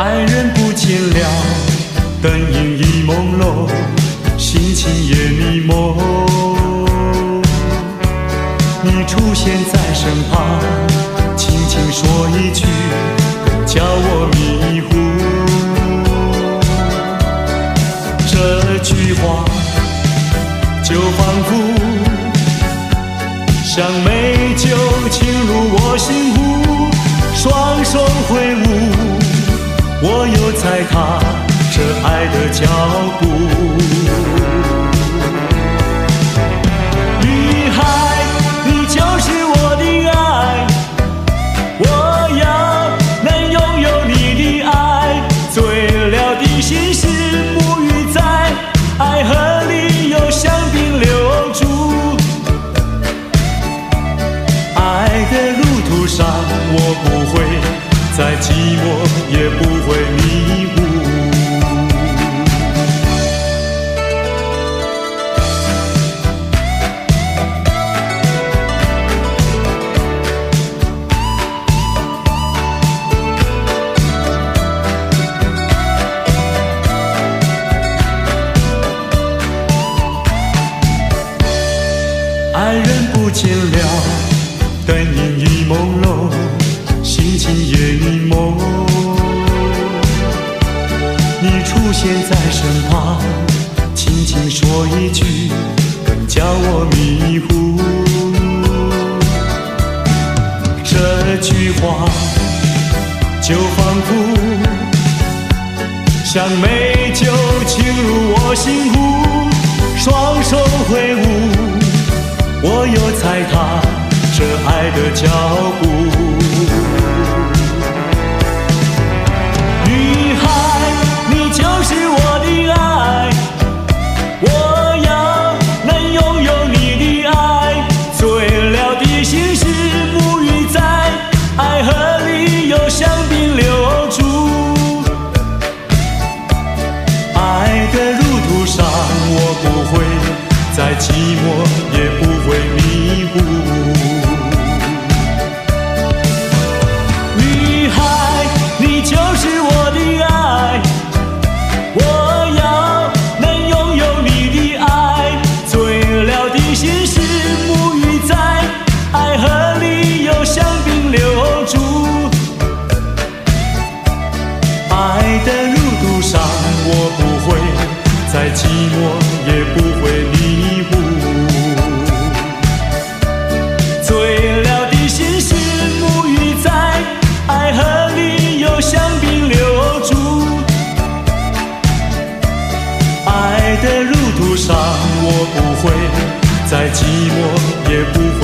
爱人不见了，灯影已朦胧，心情也迷蒙。你出现在身旁，轻轻说一句，更叫我迷糊。这句话就仿佛像美酒沁入我心湖，双手挥舞，我又踩踏这爱的脚步。女孩，你就是我的爱，我要能拥有你的爱，醉了的心事沐浴在爱河里，有香槟留住。爱的路途上，我不会再寂寞，也不会迷糊。爱人不见了，灯影已朦胧，心情也迷蒙。你出现在身旁，轻轻说一句，更叫我迷糊。这句话就仿佛像美酒沁入我心湖，双手挥舞，我又踩踏这爱的脚步。女孩，你就是我的爱，我要能拥有你的爱，醉了的心事沐浴在爱河里，有香槟留住。爱的路途上，我不会再寂寞，也不会迷糊。女孩，你就是我的爱，我要能拥有你的爱，醉了的心事沐浴在爱河里，有香槟留住。爱的路途上，我不会再寂寞，也不会迷糊。醉了的心事沐浴在爱河里，有香槟留住。爱的路途上，我不会再寂寞，也不会